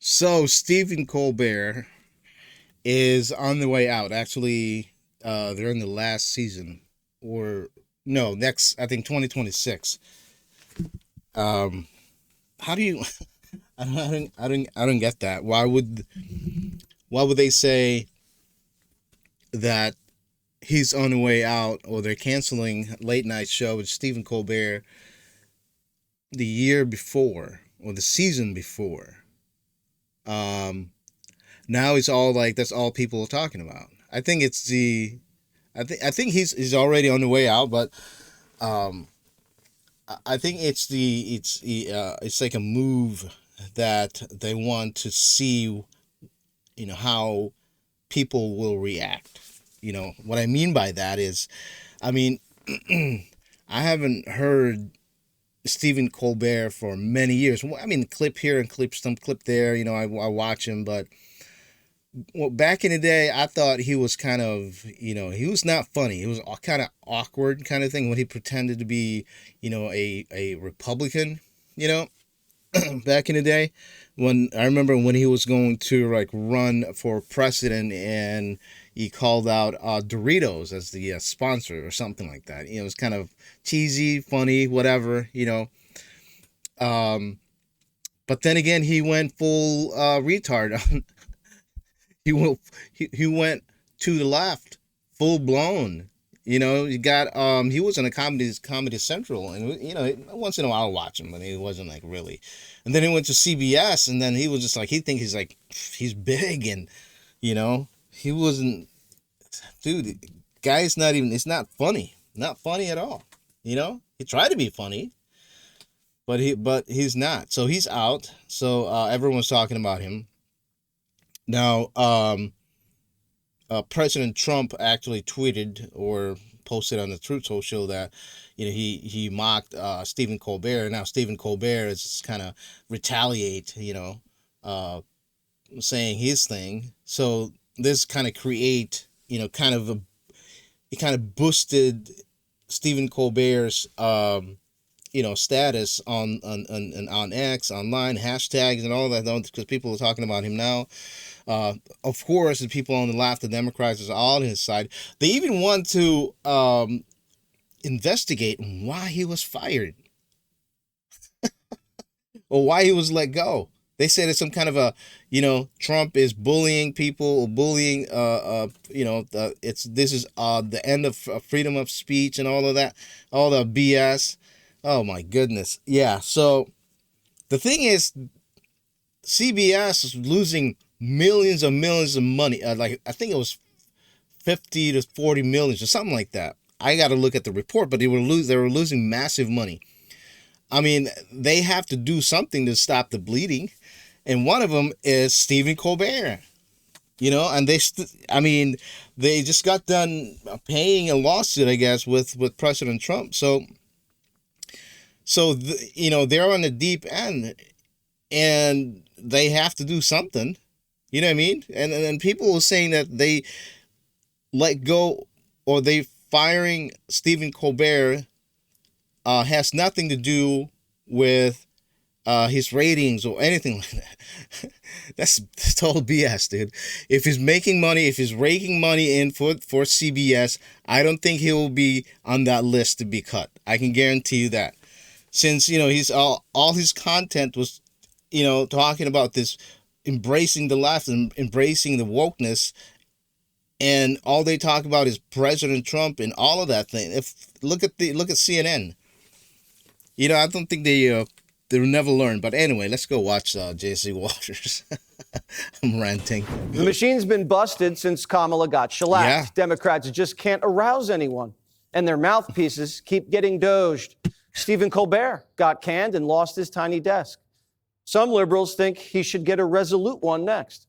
So Stephen Colbert is on the way out. Actually, they're in the last season, or no, next I think 2026. Um, how do you? I don't get that. Why would they say that he's on the way out, or they're canceling late night show with Stephen Colbert the year before or the season before? Um, Now it's all like that's all people are talking about. I think it's the I think he's already on the way out, but um, I think it's like a move that they want to see, how people will react. What I mean by that is, I mean, I haven't heard Stephen Colbert for many years. Well, I mean, clip here and clip there. I watch him, but well, back in the day, I thought he was kind of, he was not funny. He was kind of awkward kind of thing when he pretended to be, a Republican, you know, back in the day. When I remember when he was going to like run for president and he called out Doritos as the sponsor or something like that. It was kind of cheesy, funny, whatever, Um, but then again, he went full retard. He went to the left, full blown. You got he was in a Comedy Central, and once in a while I'll watch him, but he wasn't like really. And then he went to CBS, and then he was just like he thinks he's like he's big, and he wasn't. Dude, guy's not even. It's not funny at all. He tried to be funny, but he's not. So he's out. So everyone's talking about him now. President Trump actually tweeted or posted on the Truth Social that he mocked Stephen Colbert. Now Stephen Colbert is kind of retaliate, uh, saying his thing. So this kind of create kind of it kind of boosted Stephen Colbert's status on X online hashtags and all that because people are talking about him now. Of course, the people on the left, the Democrats, is all on his side. They even want to investigate why he was fired or why he was let go. They said it's some kind of a, Trump is bullying people, bullying, it's this is the end of freedom of speech and all of that, all the BS. Oh my goodness, yeah. So the thing is, CBS is losing millions of money. Like I think it was 50 to 40 million or something like that. I got to look at the report, but they were losing massive money. I mean, they have to do something to stop the bleeding, and one of them is Stephen Colbert. And I mean, they just got done paying a lawsuit, I guess, with President Trump. So they're on the deep end, and they have to do something. You know what I mean? And people were saying that they let go or they firing Stephen Colbert has nothing to do with his ratings or anything like that. That's total BS, dude. If he's making money, if he's raking money in for CBS, I don't think he will be on that list to be cut. I can guarantee you that. Since he's all his content was talking about this embracing the left and embracing the wokeness, and all they talk about is President Trump and all of that thing. If look at CNN, I don't think they'll never learn. But anyway, let's go watch J.C. Waters. I'm ranting. The machine's been busted since Kamala got shellacked. Yeah. Democrats just can't arouse anyone, and their mouthpieces keep getting doged. Stephen Colbert got canned and lost his tiny desk. Some liberals think he should get a resolute one next.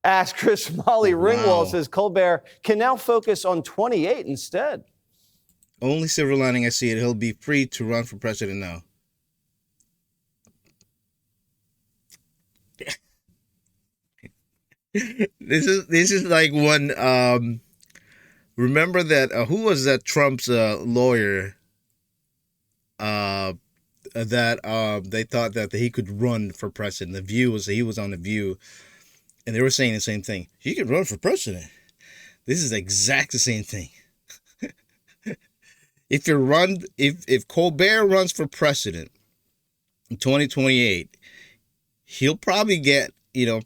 Actress Molly Ringwald says Colbert can now focus on 28 instead. Only silver lining I see it, he'll be free to run for president now. This is like one remember that who was that Trump's lawyer that they thought that he could run for president. He was on The View, and they were saying the same thing. He could run for president. This is exact the same thing. If Colbert runs for president in 2028, he'll probably get,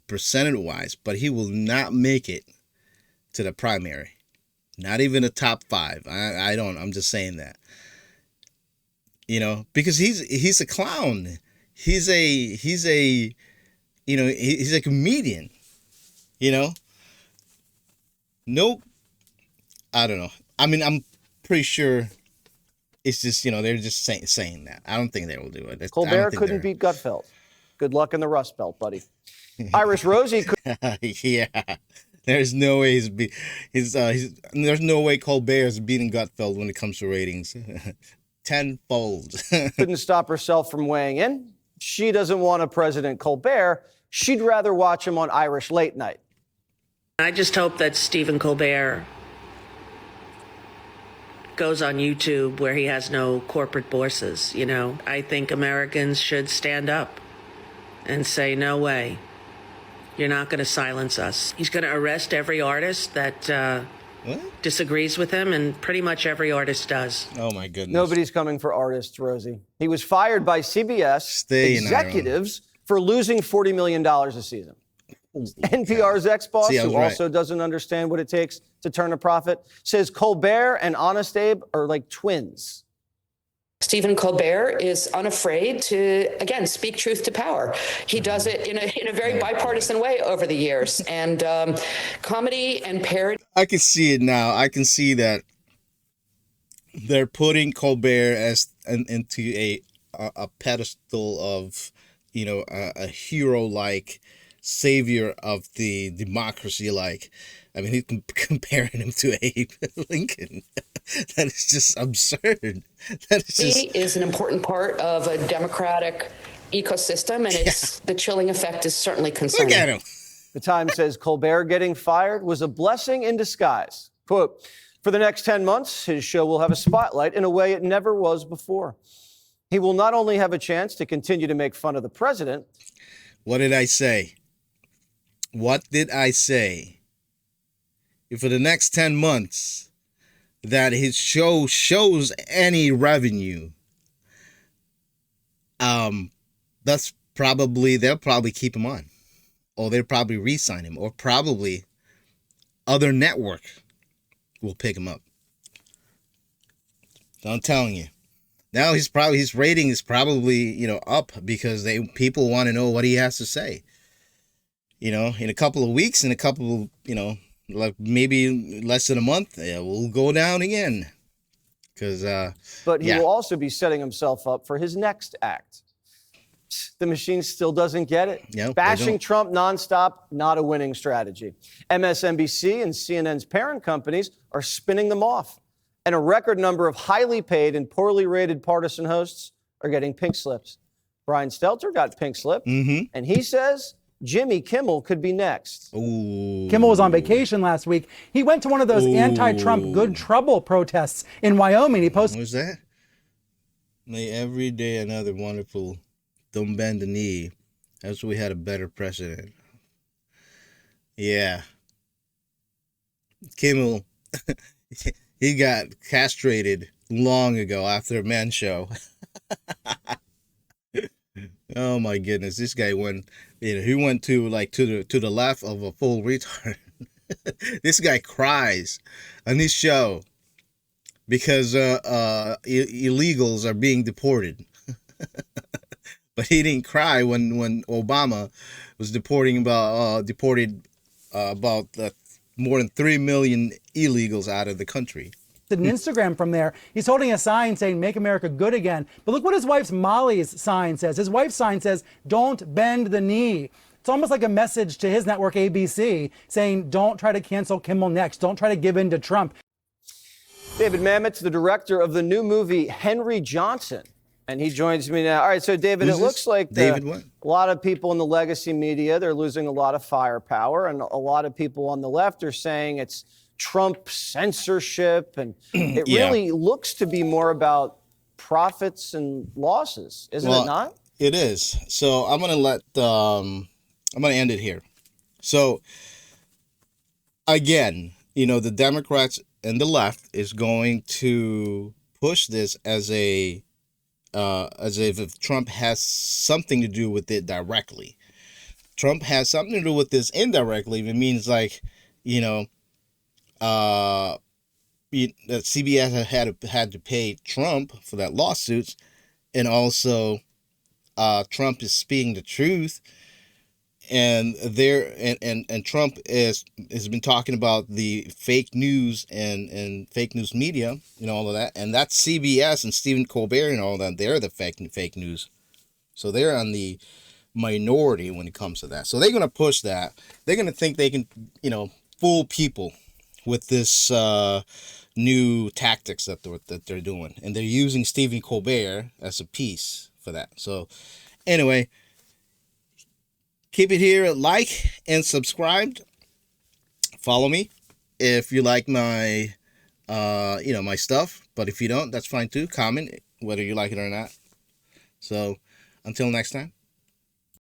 percentage wise, but he will not make it to the primary. Not even the top 5. I'm just saying that. Because he's a clown. He's a comedian. Nope. I don't know. I mean, I'm pretty sure it's just, they're just saying that. I don't think they will do it. Colbert couldn't beat Gutfeld. Good luck in the Rust Belt, buddy. Irish Rosie could. Yeah. There's no way there's no way Colbert is beating Gutfeld when it comes to ratings. Tenfold. Couldn't stop herself from weighing in. She doesn't want a President Colbert. She'd rather watch him on Irish Late Night. I just hope that Stephen Colbert goes on YouTube where he has no corporate bosses. I think Americans should stand up and say, no way. You're not going to silence us. He's going to arrest every artist that disagrees with him, and pretty much every artist does. Oh, my goodness. Nobody's coming for artists, Rosie. He was fired by CBS executives for losing $40 million a season. NPR's ex-boss, who also doesn't understand what it takes to turn a profit, says Colbert and Honest Abe are like twins. Stephen Colbert is unafraid to, again, speak truth to power. He does it in a very bipartisan way over the years. And comedy and parody. I can see it now. I can see that they're putting Colbert into a pedestal of, a hero-like savior of the democracy. He's comparing him to Abe Lincoln. That is just absurd. He is an important part of a democratic ecosystem, and the chilling effect is certainly concerning. Look at him. The Times says Colbert getting fired was a blessing in disguise. Quote, for the next 10 months, his show will have a spotlight in a way it never was before. He will not only have a chance to continue to make fun of the president. What did I say? If for the next 10 months that his show shows any revenue, they'll probably keep him on, or they'll probably re-sign him, or probably other network will pick him up. So I'm telling you, now his rating is probably up because people want to know what he has to say. In a couple of weeks, like maybe less than a month, we'll go down again. But he will also be setting himself up for his next act. The machine still doesn't get it. Yeah, bashing Trump nonstop, not a winning strategy. MSNBC and CNN's parent companies are spinning them off. And a record number of highly paid and poorly rated partisan hosts are getting pink slips. Brian Stelter got pink slip, and he says Jimmy Kimmel could be next. Ooh. Kimmel was on vacation last week. He went to one of those anti-Trump good trouble protests in Wyoming. He posted. What was that? May every day another wonderful. Don't bend the knee. That's why we had a better president. Yeah. Kimmel, he got castrated long ago after a Men's Show. Oh my goodness, this guy went. He went to the left of a full retard. This guy cries on his show because illegals are being deported. But he didn't cry when Obama was deported about more than 3 million illegals out of the country. An Instagram from there. He's holding a sign saying, "Make America Good Again." But look what his wife's Molly's sign says. His wife's sign says, "Don't bend the knee." It's almost like a message to his network, ABC, saying, don't try to cancel Kimmel next. Don't try to give in to Trump. David Mamet's the director of the new movie Henry Johnson, and he joins me now. All right, so David, it looks like a lot of people in the legacy media, they're losing a lot of firepower, and a lot of people on the left are saying it's Trump censorship, and it really looks to be more about profits and losses, isn't Well, it not? it is. So I'm gonna end it here. So again, the Democrats and the left is going to push this as if Trump has something to do with it directly. Trump has something to do with this indirectly. It means like, that CBS had to pay Trump for that lawsuits, and also Trump is speaking the truth, and Trump has been talking about the fake news and fake news media, all of that, and that's CBS and Stephen Colbert and all that. They're the fake news, so they're on the minority when it comes to that. So they're gonna push that. They're gonna think they can, fool people with this new tactics that they're doing, and they're using Stephen Colbert as a piece for that. So anyway, keep it here, like and subscribed. Follow me if you like my my stuff, but if you don't, that's fine too. Comment whether you like it or not. So until next time.